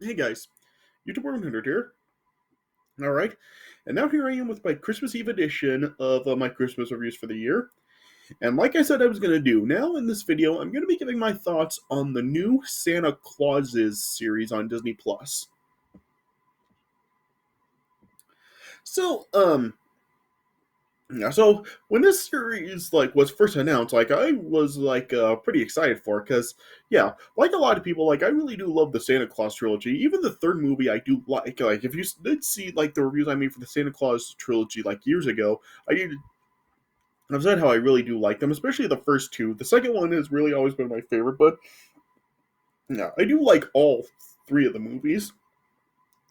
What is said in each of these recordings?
Hey guys, YouTuber 100 here. Alright, and now here I am with my Christmas Eve edition of my Christmas reviews for the year. And like I said I was going to do, now in this video I'm going to be giving my thoughts on the new Santa Clauses series on Disney+. Plus. So, so when this series was first announced, I was pretty excited for it because like a lot of people, I really do love the Santa Claus trilogy. Even the third movie I do like. Like if you did see the reviews I made for the Santa Claus trilogy years ago, I've said how I really do like them, especially the first two. The second one has really always been my favorite, but yeah, I do like all three of the movies.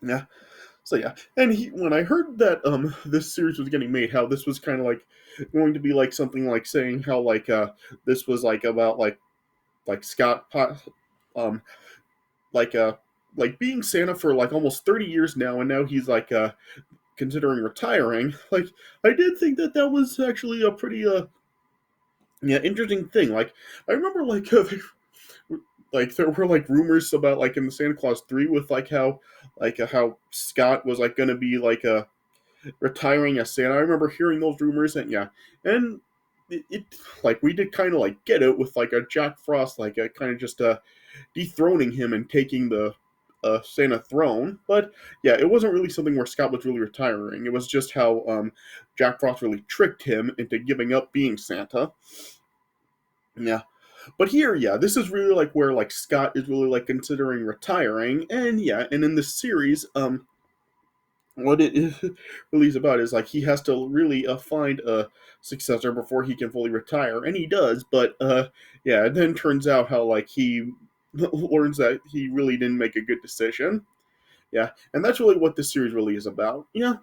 Yeah. So yeah, and when I heard that this series was getting made, how this was kind of going to be something saying how this was about Scott um like uh being Santa for almost 30 years now, and now he's considering retiring. I did think that that was actually a pretty interesting thing. I remember there were rumors about in the Santa Claus 3 with how Scott was gonna be retiring as Santa. I remember hearing those rumors, and yeah, and it we did kind of get it with a Jack Frost kind of just dethroning him and taking the Santa throne. But yeah, it wasn't really something where Scott was really retiring. It was just how Jack Frost really tricked him into giving up being Santa. Yeah. But here, yeah, this is really where Scott is really considering retiring, and yeah, and in this series, what it is really is about is he has to really find a successor before he can fully retire, and he does. But yeah, it then turns out how he learns that he really didn't make a good decision. Yeah, and that's really what this series really is about. Yeah,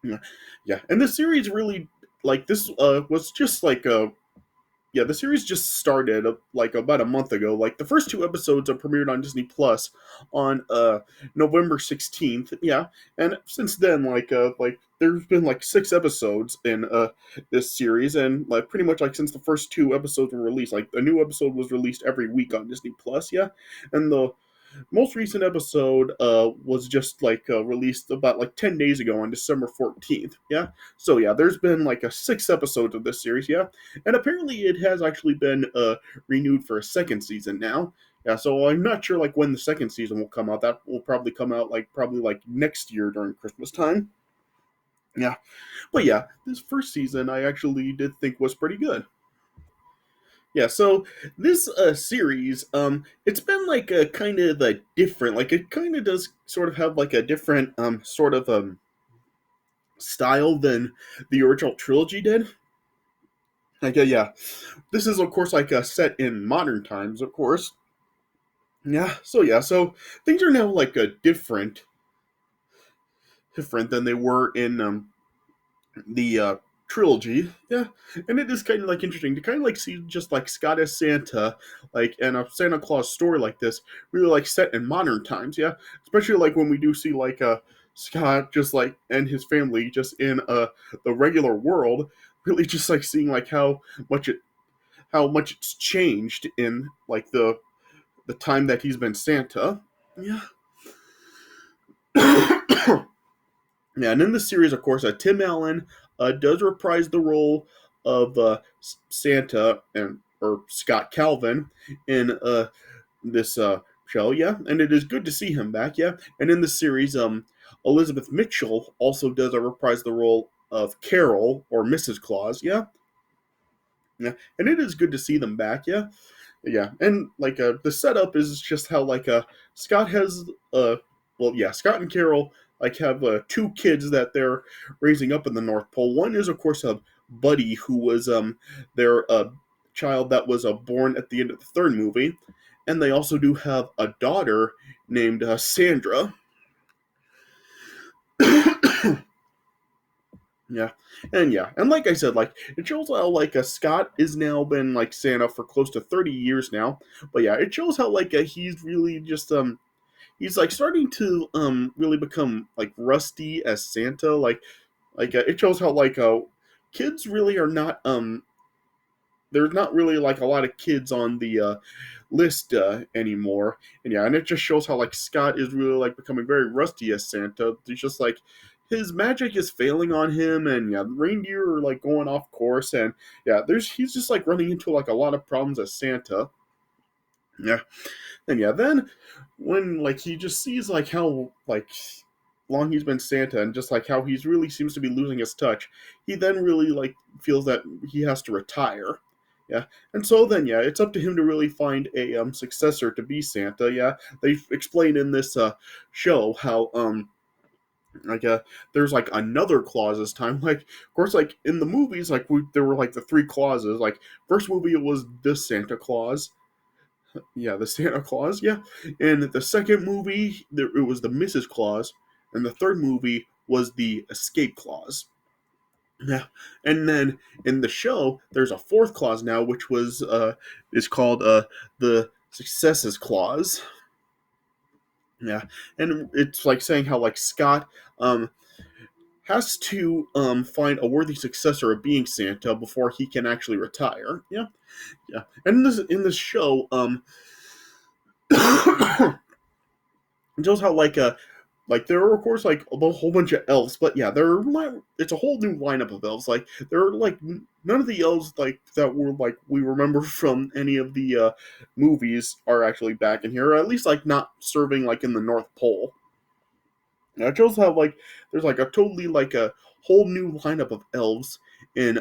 yeah, yeah, and the series really this was just the series just started about a month ago. The first two episodes are premiered on Disney Plus on November 16th. Yeah, and since then there's been six episodes in this series, and pretty much since the first two episodes were released, a new episode was released every week on Disney Plus. Yeah, and the most recent episode was just released about 10 days ago on December 14th. Yeah, so yeah, there's been a six episodes of this series. Yeah, and apparently it has actually been renewed for a second season now. Yeah, so I'm not sure when the second season will come out. That will probably come out probably next year during Christmas time. Yeah, but yeah, this first season I actually did think was pretty good. Yeah, so this series, it's been a kind of a different, it kind of does sort of have a different sort of style than the original trilogy did. Yeah, this is of course set in modern times, of course. So things are now different than they were in the trilogy. Yeah, and it is kind of interesting to kind of see just Scott as Santa, and a Santa Claus story like this, really set in modern times. Yeah, especially when we do see Scott just and his family just in the regular world, really just seeing much it how much it's changed in the time that he's been Santa. Yeah. Yeah, and in the series, of course, Tim Allen does reprise the role of Santa and or Scott Calvin in this show. Yeah, and it is good to see him back. Yeah, and in the series, Elizabeth Mitchell also does reprise the role of Carol or Mrs. Claus. Yeah, yeah, and it is good to see them back. Yeah, yeah, and the setup is just how Scott has Scott and Carol have two kids that they're raising up in the North Pole. One is of course a Buddy, who was their child that was born at the end of the third movie, and they also do have a daughter named Sandra. Yeah, and like I said, it shows how Scott is now been Santa for close to 30 years now. But yeah, it shows how he's really just he's starting to really become rusty as Santa. It shows how kids really are not there's not really like a lot of kids on the list anymore. And yeah, and it just shows how like Scott is really like becoming very rusty as Santa. He's just like his magic is failing on him, and yeah, the reindeer are like going off course, and yeah, there's he's just like running into like a lot of problems as Santa. Yeah, and yeah, then when like he just sees like how like long he's been Santa and just like how he's really seems to be losing his touch, he then really like feels that he has to retire. Yeah, and so then yeah, it's up to him to really find a successor to be Santa. Yeah, they explain in this show how like there's like another clause this time. Like of course like in the movies like there were like the three clauses. Like first movie it was the Santa Claus, yeah, the Santa Claus, yeah. And the second movie, it was the Mrs. Claus, and the third movie was the Escape Clause. Yeah, and then in the show, there's a fourth clause now, which was is called the Successes Clause. Yeah, and it's like saying how like Scott has to find a worthy successor of being Santa before he can actually retire. Yeah, yeah, and in this show, it shows how like there are of course like a whole bunch of elves, but yeah, there are it's a whole new lineup of elves. Like there are like none of the elves like that were like we remember from any of the movies are actually back in here, or at least like not serving like in the North Pole. Now it shows how like there's like a totally like a whole new lineup of elves in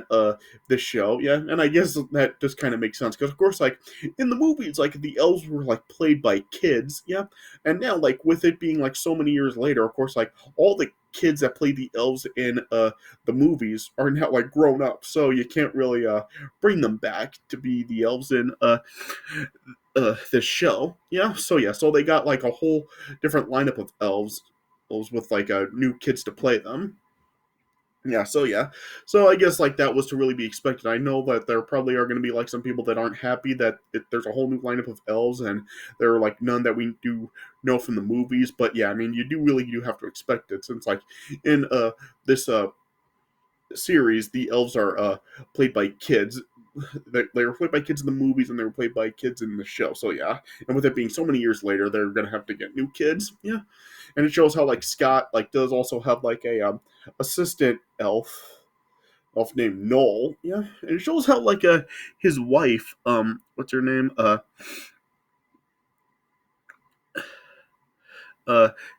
this show, yeah, and I guess that just kind of makes sense because of course like in the movies like the elves were like played by kids, yeah, and now like with it being like so many years later, of course like all the kids that played the elves in the movies are now like grown up, so you can't really bring them back to be the elves in this show, yeah. So yeah, so they got like a whole different lineup of elves with like new kids to play them. Yeah, so yeah, so I guess like that was to really be expected. I know that there probably are going to be like some people that aren't happy that there's a whole new lineup of elves and there are like none that we do know from the movies. But yeah, I mean you do have to expect it since like in this series the elves are played by kids. They were played by kids in the movies and they were played by kids in the show. So yeah, and with it being so many years later, they're gonna have to get new kids. Yeah, and it shows how like Scott like does also have like a assistant elf named Noel. Yeah, and it shows how like his wife what's her name uh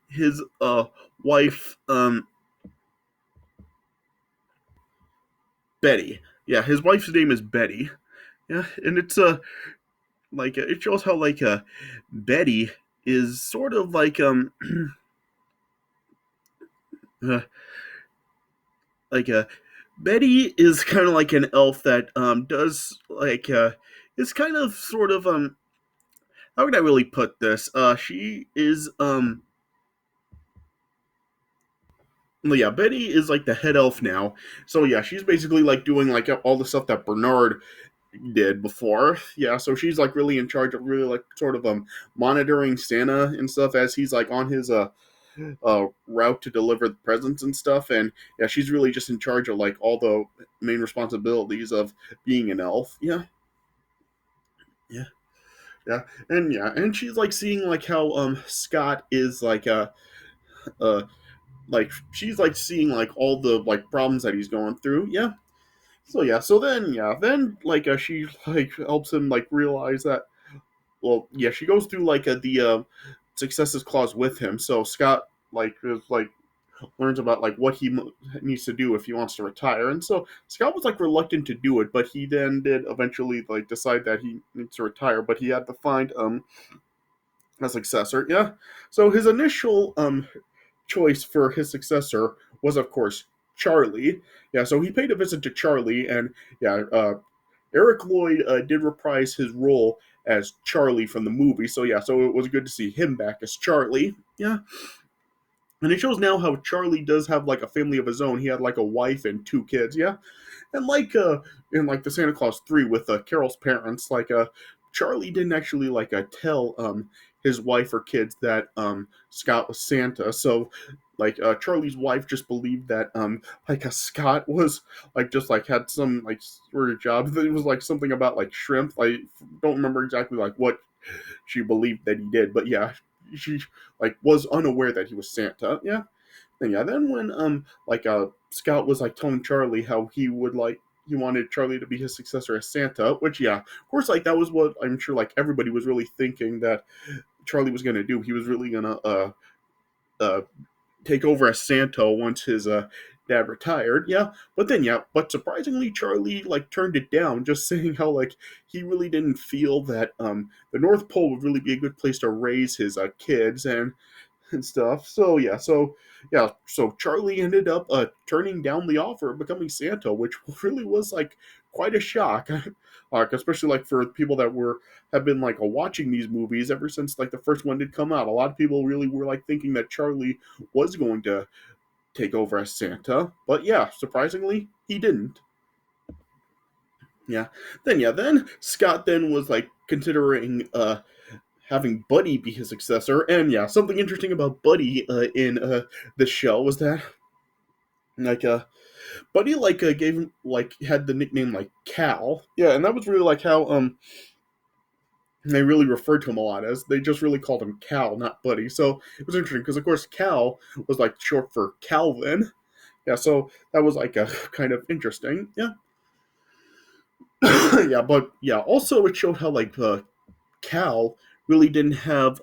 his wife Betty. Yeah, his wife's name is Betty. Yeah, and it's like it shows how like Betty is sort of like uh, like Betty is kind of like an elf that does like is kind of sort of how can I really put this? She is well, yeah, Betty is like the head elf now. So yeah, she's basically like doing like all the stuff that Bernard did before. Yeah, so she's like really in charge of really like sort of monitoring Santa and stuff as he's like on his route to deliver the presents and stuff. And yeah, she's really just in charge of like all the main responsibilities of being an elf. Yeah, yeah, yeah, and she's like seeing like how Scott is uh like she's like seeing like all the like problems that he's going through. Yeah. So yeah, so then yeah, then like she like helps him like realize that well yeah she goes through like the successes clause with him. So Scott like is like learns about like what he needs to do if he wants to retire, and so Scott was like reluctant to do it, but he then did eventually like decide that he needs to retire, but he had to find a successor. Yeah, so his initial choice for his successor was of course Charlie. Yeah, so he paid a visit to Charlie, and yeah, Eric Lloyd did reprise his role as Charlie from the movie. So yeah, so it was good to see him back as Charlie. Yeah, and it shows now how Charlie does have like a family of his own. He had like a wife and two kids. Yeah, and like in like the Santa Claus 3 with Carol's parents, like Charlie didn't actually like tell his wife or kids that Scott was Santa. So Charlie's wife just believed that Scott was just had some sort of job. It was something about shrimp. I don't remember exactly what she believed that he did, but yeah, she was unaware that he was Santa. Yeah. And yeah, then when Scott was telling Charlie how he wanted Charlie to be his successor as Santa, which yeah, of course that was what I'm sure everybody was really thinking that Charlie was gonna do. He was really gonna uh take over as Santa once his dad retired. Yeah, but then yeah, but surprisingly, Charlie turned it down, just saying how he really didn't feel that the North Pole would really be a good place to raise his kids and stuff. So Charlie ended up turning down the offer of becoming Santa, which really was quite a shock, especially for people that have been watching these movies ever since the first one did come out. A lot of people really were thinking that Charlie was going to take over as Santa, but yeah, surprisingly, he didn't. Yeah, then Scott then was considering having Buddy be his successor. And yeah, something interesting about Buddy in the show was that like uh Buddy gave him had the nickname Cal. Yeah, and that was really how they really referred to him a lot as. They just really called him Cal, not Buddy. So it was interesting because of course Cal was short for Calvin. Yeah, so that was a kind of interesting. Yeah. Yeah, but yeah, also it showed how Cal really didn't have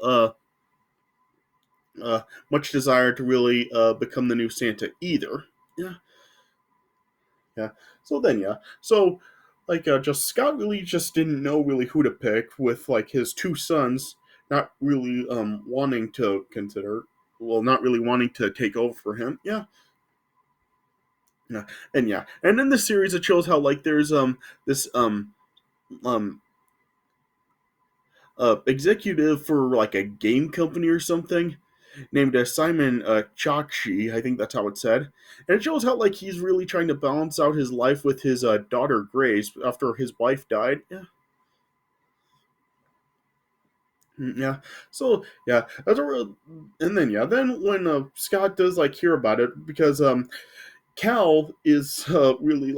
much desire to really become the new Santa either. Yeah, yeah. So just Scott really just didn't know really who to pick with his two sons not really wanting to consider, well, not really wanting to take over for him. Yeah, yeah, and in this series it shows how there's this um executive for a game company or something named Simon Chakshi, I think that's how it's said. And it shows how he's really trying to balance out his life with his daughter Grace after his wife died. Yeah. Yeah. So yeah, that's a real. And then yeah, then when Scott does hear about it because Cal is really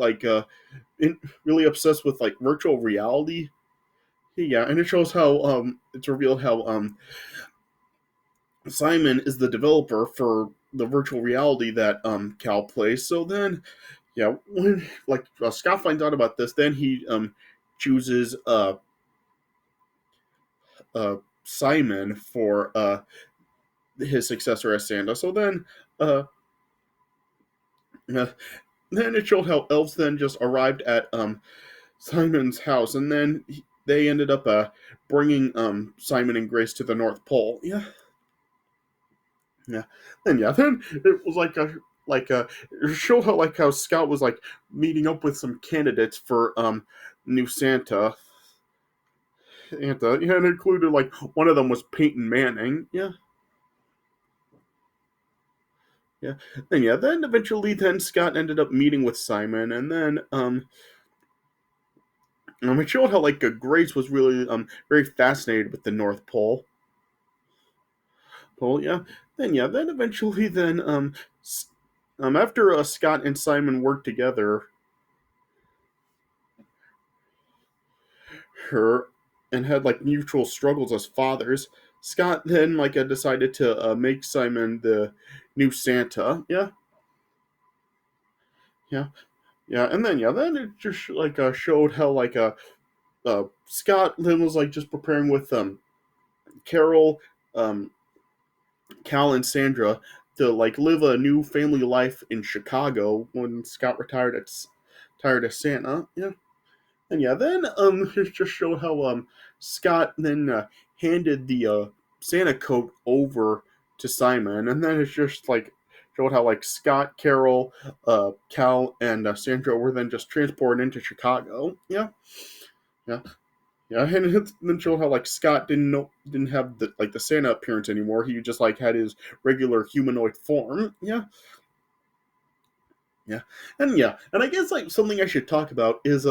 really obsessed with virtual reality. Yeah, and it shows how it's revealed how Simon is the developer for the virtual reality that Cal plays. So then, yeah, when Scott finds out about this, then he chooses uh Simon for his successor as Santa. So uh, uh then it showed how elves then just arrived at Simon's house, and then they ended up bringing Simon and Grace to the North Pole. Yeah. Yeah, then it was it showed how how Scout was meeting up with some candidates for new Santa, yeah, and it included one of them was Peyton Manning. Yeah, yeah. Then eventually then Scott ended up meeting with Simon, and then it showed how Grace was really very fascinated with the North Pole. Yeah, then eventually then after Scott and Simon worked together her and had mutual struggles as fathers. Scott then decided to make Simon the new Santa. Yeah, yeah, yeah, and then it just showed how Scott then was just preparing with Carol, um Cal and Sandra to live a new family life in Chicago when Scott retired as Santa. Yeah. And yeah, then it just showed how Scott then handed the Santa coat over to Simon, and then it's just showed how Scott, Carol, Cal, and Sandra were then just transported into Chicago. Yeah, yeah, yeah, and it then showed how Scott didn't have the Santa appearance anymore. He just had his regular humanoid form. Yeah, Yeah, and I guess like something I should talk about is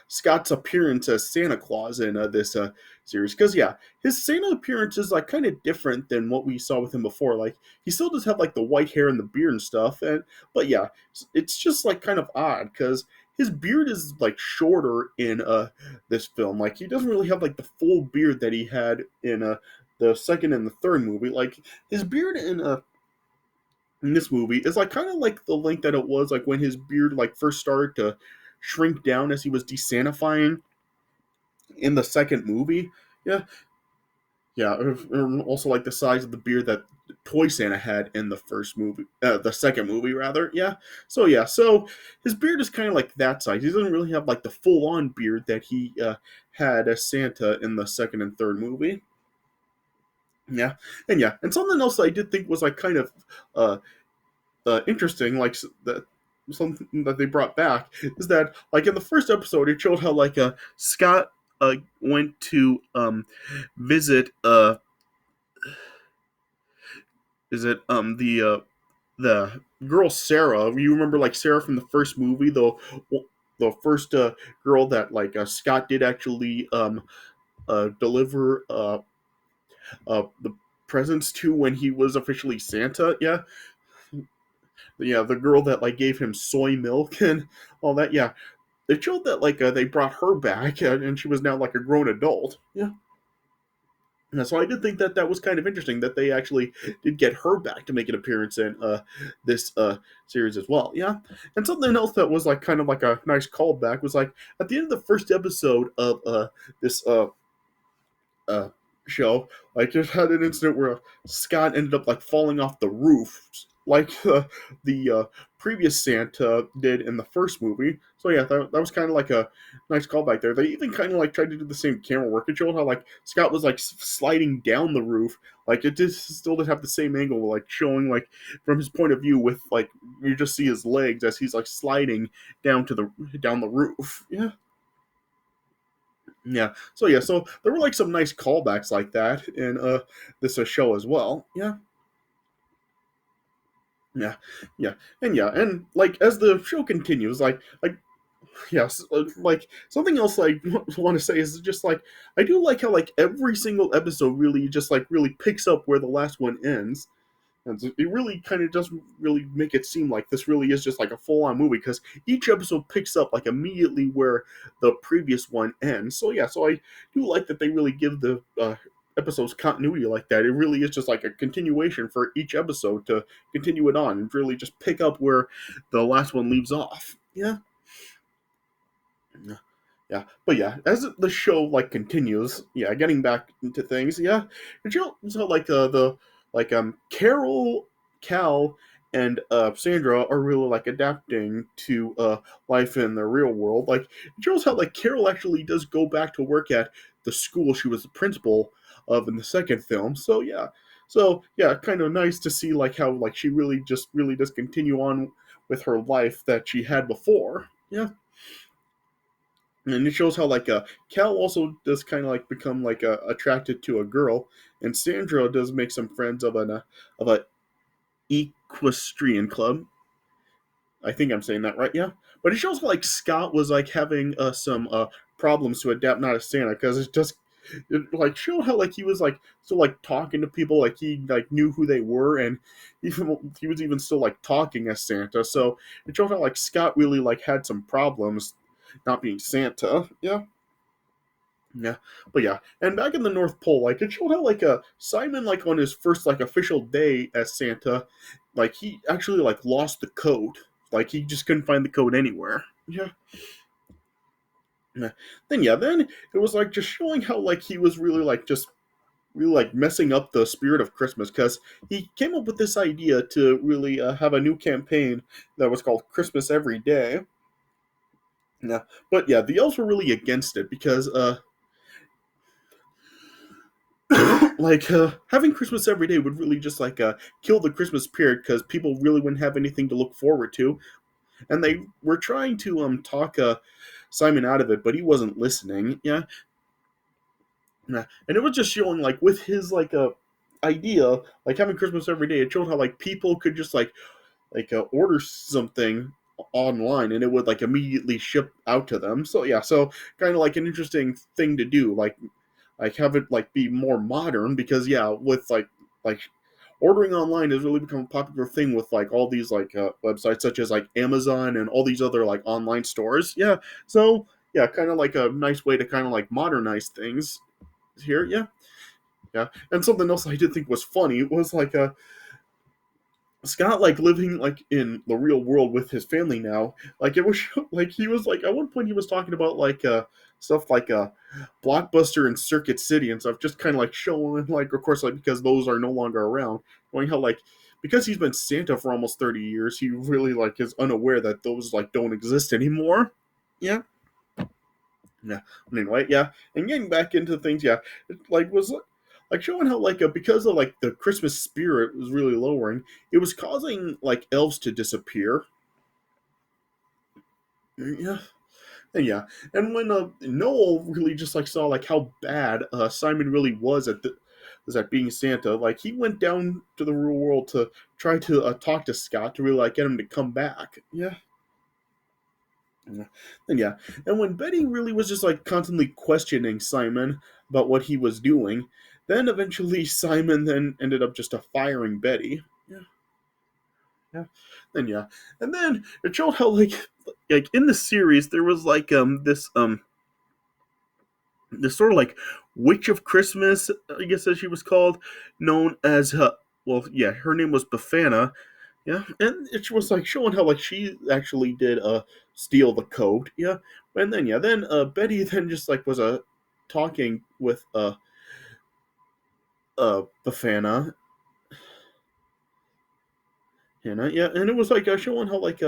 Scott's appearance as Santa Claus in this series, because yeah, his Santa appearance is like kind of different than what we saw with him before. Like he still does have like the white hair and the beard and stuff, and but yeah, it's just like kind of odd because his beard is like shorter in this film. Like he doesn't really have like the full beard that he had in the second and the third movie. Like his beard in this movie is like kind of like the length that it was like when his beard like first started to shrink down as he was desanifying in the second movie. Yeah, yeah. Also like the size of the beard that Toy Santa had in the first movie, the second movie rather. Yeah. So yeah, so his beard is kind of like that size. He doesn't really have like the full on beard that he had as Santa in the second and third movie. Yeah, and something else I did think was like kind of uh, interesting, like that something that they brought back is that like in the first episode, it showed how like Scott went to visit is it the girl Sarah? You remember like Sarah from the first movie, the first girl that like Scott did actually deliver the presents to when he was officially Santa. Yeah, the girl that like gave him soy milk and all that. Yeah, it showed that like they brought her back and she was now like a grown adult. Yeah. Yeah, so I did think that that was kind of interesting that they actually did get her back to make an appearance in this series as well. Yeah, and something else that was like kind of like a nice callback was like at the end of the first episode of this uh, show, like just had an incident where Scott ended up like falling off the roof, like the previous Santa did in the first movie. So yeah, that was kind of like a nice callback there. They even kind of like tried to do the same camera work. It showed how like Scott was like sliding down the roof, like it did still did have the same angle, like showing like from his point of view with like you just see his legs as he's like sliding down the roof. Yeah. Yeah. So yeah, so there were like some nice callbacks like that in this show as well. Yeah. Yeah. Yeah. And like as the show continues, like yes, like something else I want to say is just like I do like how like every single episode really just like really picks up where the last one ends. And so it really kind of does really make it seem like this really is just like a full on movie because each episode picks up like immediately where the previous one ends. So yeah, so I do like that they really give the episodes continuity like that. It really is just like a continuation for each episode to continue it on and really just pick up where the last one leaves off. Yeah. Yeah. Yeah, but yeah, as the show like continues, yeah, getting back into things, yeah, and so like the like Carol, Cal, and Sandra are really like adapting to life in the real world. Like it shows how like Carol actually does go back to work at the school she was the principal of in the second film. So yeah, kind of nice to see like how like she really does continue on with her life that she had before. Yeah. And it shows how like Cal also does kind of like become like attracted to a girl, and Sandra does make some friends of a equestrian club. I think I'm saying that right, yeah. But it shows like Scott was like having some problems to adapt not as Santa because it like showed how like he was like still like talking to people like he like knew who they were and even he was even still like talking as Santa. So it showed how like Scott really like had some problems not being Santa. Yeah. Yeah, but yeah, and back in the North Pole, like it showed how like Simon like on his first like official day as Santa, like he actually like lost the code. Like he just couldn't find the code anywhere. Yeah. Yeah. Then it was like just showing how like he was really like just really like messing up the spirit of Christmas because he came up with this idea to really have a new campaign that was called Christmas Every Day. Yeah, but yeah, the elves were really against it because like having Christmas every day would really just like kill the Christmas period because people really wouldn't have anything to look forward to, and they were trying to talk Simon out of it, but he wasn't listening. Yeah, yeah. And it was just showing like with his like idea, like having Christmas every day, it showed how like people could just like order something online, and it would like immediately ship out to them. So yeah, so kind of like an interesting thing to do, like have it like be more modern, because yeah, with like ordering online has really become a popular thing with like all these like websites such as like Amazon and all these other like online stores. Yeah, so yeah, kind of like a nice way to kind of like modernize things here. Yeah, yeah. And something else I did think was funny was like Scott like living like in the real world with his family now. Like it was like he was like at one point he was talking about like stuff like Blockbuster and Circuit City and stuff, just kind of like showing like of course like because those are no longer around, knowing how like because he's been Santa for almost 30 years, he really like is unaware that those like don't exist anymore. Yeah. Yeah. But anyway, yeah. And getting back into things, yeah, it like was like showing how like because of like the Christmas spirit was really lowering, it was causing like elves to disappear. Yeah. And yeah. And when Noel really just like saw like how bad Simon really was at being Santa, like he went down to the real world to try to talk to Scott to really like get him to come back. Yeah. Yeah. And yeah, and when Betty really was just like constantly questioning Simon about what he was doing, then eventually Simon then ended up just firing Betty. Yeah, yeah. Then yeah, and then it showed how like in the series there was like this sort of like witch of Christmas, I guess as she was called, known as well yeah, her name was Bafana. Yeah, and it was like showing how like she actually did steal the coat. Yeah, and then yeah, then Betty then just like was talking with Bafana, yeah, and it was like showing how like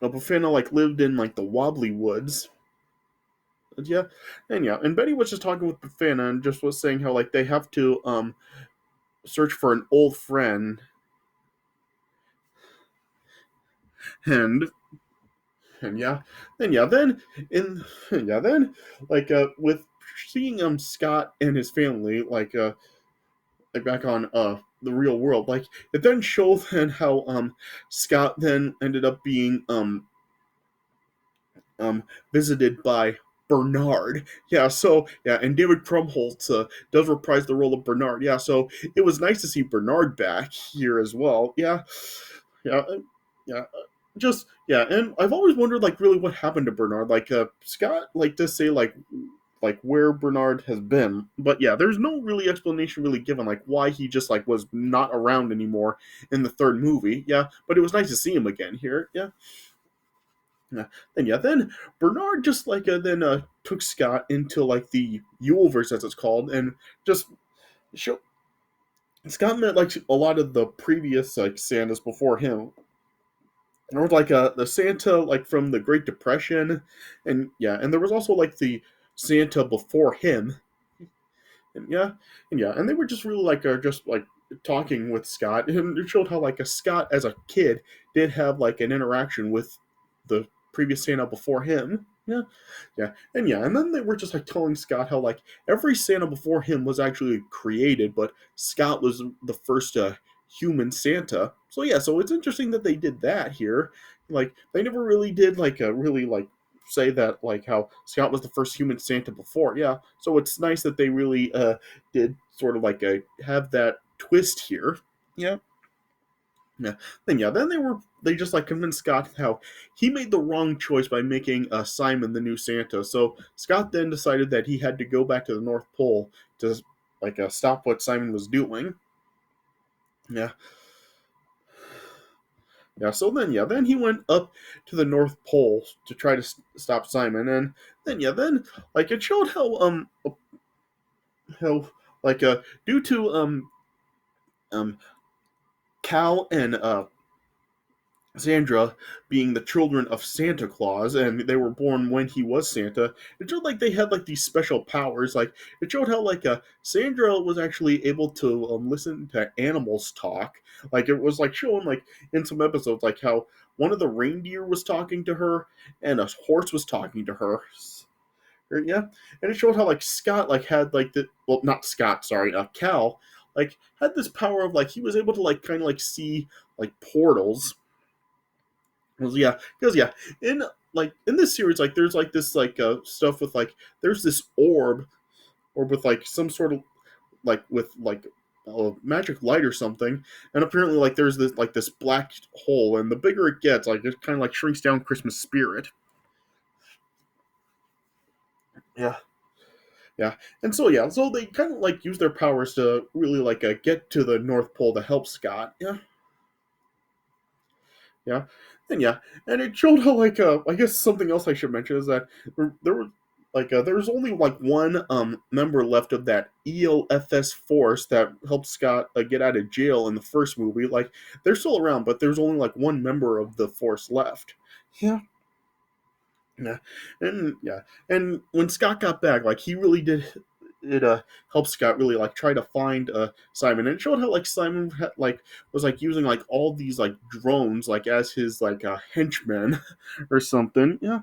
Bafana like lived in like the Wobbly Woods. Yeah, and yeah, and Betty was just talking with Bafana and just was saying how like they have to search for an old friend, and and yeah, then in yeah, then like with seeing Scott and his family like back on the real world, like it then shows then how Scott then ended up being um visited by Bernard. Yeah, so yeah, and David Krumholtz does reprise the role of Bernard. Yeah, so it was nice to see Bernard back here as well. Yeah, yeah, yeah. Just yeah, and I've always wondered like really what happened to Bernard. Like Scott like to say like where Bernard has been, but yeah, there's no really explanation really given like why he just like was not around anymore in the third movie. Yeah, but it was nice to see him again here. Yeah. Then Bernard just like then took Scott into like the Yuleverse as it's called, and just show Scott met like a lot of the previous like Santas before him. There was like the Santa like from the Great Depression, and yeah, and there was also like the Santa before him, and yeah, and they were just really like just like talking with Scott, and it showed how like a Scott as a kid did have like an interaction with the previous Santa before him. Yeah, and then they were just like telling Scott how like every Santa before him was actually created, but Scott was the first human Santa. So yeah, so it's interesting that they did that here. Like they never really did like really like say that like how Scott was the first human Santa before. Yeah, so it's nice that they really did sort of like have that twist here. Yeah. Yeah. Then they just like convinced Scott how he made the wrong choice by making Simon the new Santa. So Scott then decided that he had to go back to the North Pole to like stop what Simon was doing. Yeah. Yeah. So then then he went up to the North Pole to try to stop Simon, and then like it showed how like due to um Cal and Sandra being the children of Santa Claus, and they were born when he was Santa. It showed like they had like these special powers. Like it showed how like Sandra was actually able to listen to animals talk. Like it was like showing like in some episodes like how one of the reindeer was talking to her and a horse was talking to her. Yeah, and it showed how like Scott like had like the well not Scott sorry Cal like had this power of like he was able to like kind of like see like portals Because yeah, in in this series, like there's like this stuff with like there's this orb with like some sort of with a magic light or something, and apparently like there's this black hole, and the bigger it gets, like it kind of like shrinks down Christmas spirit. Yeah, yeah, and so yeah, so they kind of like use their powers to really get to the North Pole to help Scott. Yeah, yeah, yeah, and it showed how I guess something else I should mention is that there was there was only like one member left of that ELFS force that helped Scott get out of jail in the first movie. Like they're still around, but there's only like one member of the force left. Yeah, yeah, yeah, and when Scott got back, like he really did it helped Scott really like try to find Simon, and it showed how like Simon was like using like all these like drones like as his henchmen or something. Yeah,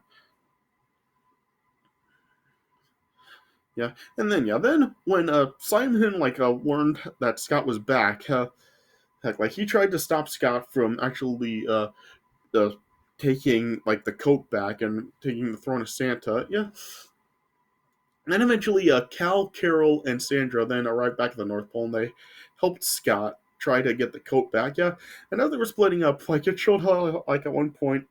yeah, and then then when Simon learned that Scott was back, heck, like he tried to stop Scott from actually uh taking like the coat back and taking the throne of Santa. Yeah, and then eventually, Cal, Carol, and Sandra then arrived back at the North Pole, and they helped Scott try to get the coat back. Yeah, and now they were splitting up. Like it showed how, like at one point,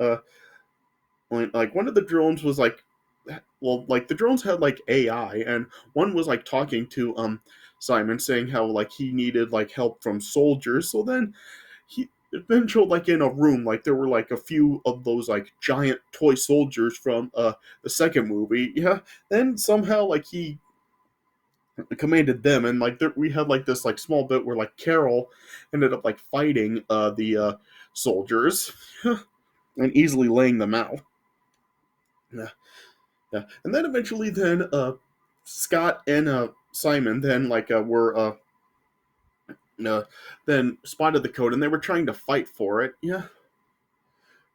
when, like one of the drones was like the drones had like AI, and one was like talking to Simon, saying how like he needed like help from soldiers. So then he then showed like in a room like there were like a few of those like giant toy soldiers from the second movie. Yeah, then somehow like he commanded them, and like we had like this like small bit where like Carol ended up like fighting the soldiers and easily laying them out. Yeah, yeah, and then eventually then Scott and Simon then were uh, then spotted the code, and they were trying to fight for it. Yeah,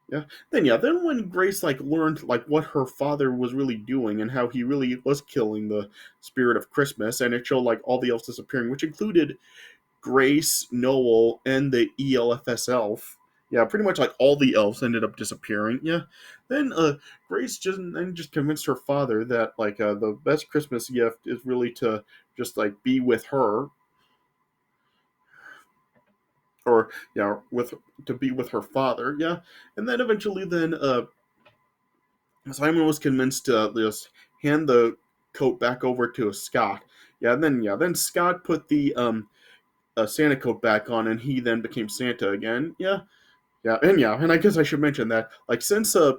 yeah, then when Grace like learned like what her father was really doing and how he really was killing the spirit of Christmas, and it showed like all the elves disappearing, which included Grace, Noel, and the ELFS elf. Yeah, pretty much like all the elves ended up disappearing. Yeah. Then Grace just convinced her father that the best Christmas gift is really to just like be with her, or yeah, with to be with her father. Yeah. And then eventually then Simon was convinced to just hand the coat back over to Scott. Yeah, then Scott put the Santa coat back on, and he then became Santa again. Yeah, and I guess I should mention that since uh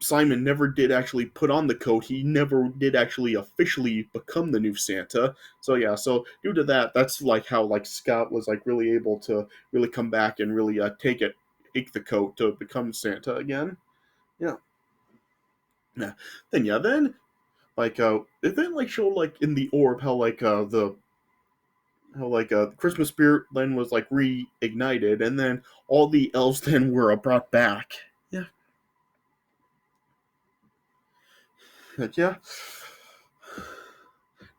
Simon never did actually put on the coat, he never did actually officially become the new Santa. So yeah, so due to that, that's like how Scott was like really able to really come back and really take the coat to become Santa again. Yeah. Yeah. Then it then showed in the orb how the how Christmas spirit then was reignited, and then all the elves then were brought back. Yeah, yeah,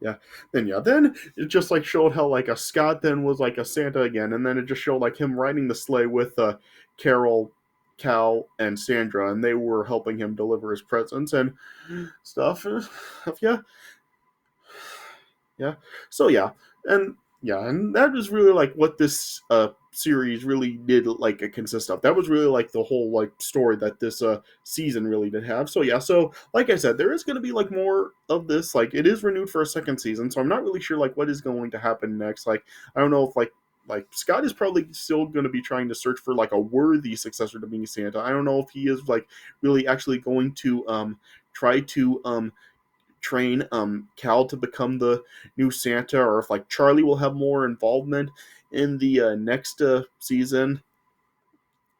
yeah. Then it just showed how a Scott then was a Santa again, and then it just showed him riding the sleigh with Carol, Cal, and Sandra, and they were helping him deliver his presents and stuff. Yeah, yeah. So and that was really what this series really did consist of. That was really the whole story that this season really did have. So yeah, so like I said, there is going to be more of this. It is renewed for a second season, so I'm not really sure what is going to happen next. I don't know if Scott is probably still going to be trying to search for a worthy successor to being Santa. I don't know if he is really actually going to try to train Cal to become the new Santa, or if Charlie will have more involvement in the next season.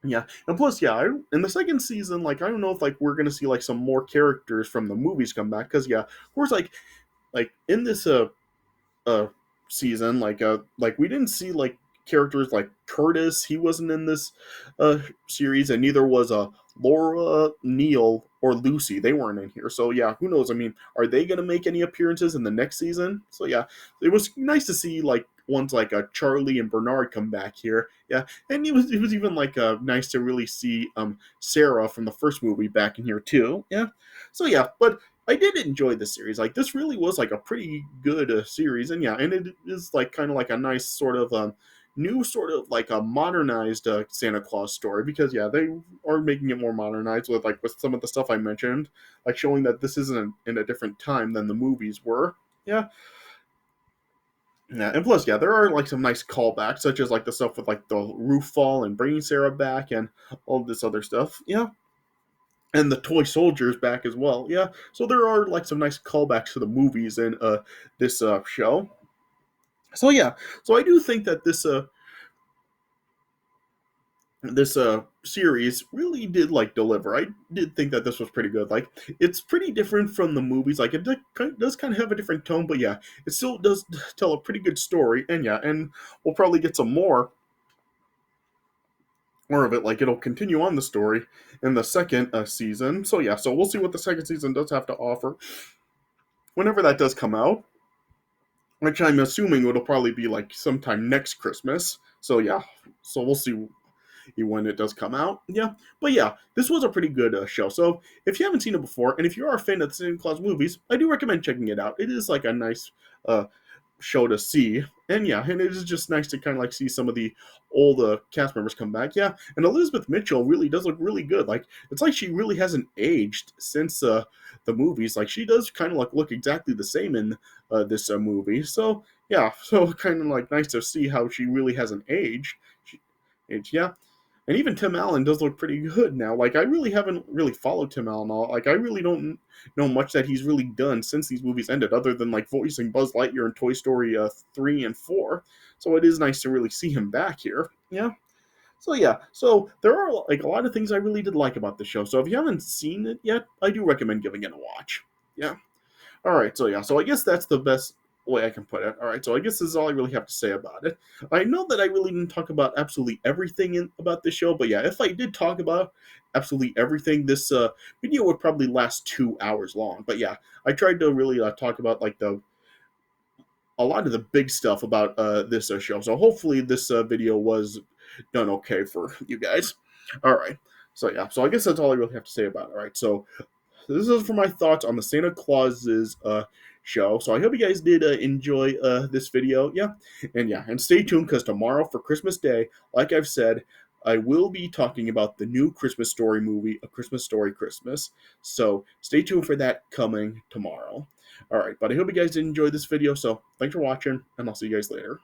Yeah, and plus, yeah, in the second season, I don't know if we're gonna see some more characters from the movies come back, because yeah, of course, in this uh season we didn't see characters like Curtis. He wasn't in this uh series, and neither was Laura, Neil, or Lucy. They weren't in here, so yeah, who knows? I mean, are they going to make any appearances in the next season? So yeah, it was nice to see ones like Charlie and Bernard come back here. Yeah, and it was even like nice to really see Sarah from the first movie back in here too. Yeah, so yeah, but I did enjoy the series. Like this really was like a pretty good series, and yeah, and it is like kind of like a nice sort of new sort of like a modernized Santa Claus story because yeah, they are making it more modernized with some of the stuff I mentioned, like showing that this isn't in a different time than the movies were. Yeah, yeah, and plus, yeah, there are like some nice callbacks, such as like the stuff with like the roof fall and bringing Sarah back and all this other stuff. Yeah, and the toy soldiers back as well. Yeah, so there are like some nice callbacks to the movies in this show. So yeah, so I do think that this series really did like deliver. I did think that this was pretty good. Like it's pretty different from the movies. Like does kind of have a different tone, but yeah, it still does tell a pretty good story. And yeah, and we'll probably get some more of it. Like it'll continue on the story in the second season. So yeah, so we'll see what the second season does have to offer whenever that does come out. Which I'm assuming it'll probably be like sometime next Christmas. So yeah, so we'll see when it does come out. Yeah, but yeah, this was a pretty good show. So if you haven't seen it before, and if you are a fan of the Santa Claus movies, I do recommend checking it out. It is like a nice uh, show to see. And yeah, and it is just nice to kind of like see some of the old cast members come back. Yeah, and Elizabeth Mitchell really does look really good. Like it's like she really hasn't aged since the movies. Like she does kind of like look exactly the same in this movie. So yeah, so kind of like nice to see how she really hasn't aged. Yeah, and even Tim Allen does look pretty good now. Like I really haven't really followed Tim Allen all. Like I really don't know much that he's really done since these movies ended, other than like voicing Buzz Lightyear in Toy Story 3 and 4. So it is nice to really see him back here. Yeah. So yeah, so there are like a lot of things I really did like about the show. So if you haven't seen it yet, I do recommend giving it a watch. Yeah. All right, so yeah, so I guess that's the best way I can put it. All right, so I guess this is all I really have to say about it. I know that I really didn't talk about absolutely everything about this show, but yeah, if I did talk about absolutely everything, this video would probably last 2 hours long. But yeah, I tried to really talk about like the a lot of the big stuff about this show. So hopefully this video was done okay for you guys. All right, so yeah, so I guess that's all I really have to say about it. All right, so this is for my thoughts on the Santa Claus's show. So I hope you guys did enjoy this video. Yeah, and stay tuned because tomorrow for Christmas Day, like I've said, I will be talking about the new Christmas Story movie, A Christmas Story Christmas. So stay tuned for that coming tomorrow. All right, but I hope you guys did enjoy this video. So thanks for watching, and I'll see you guys later.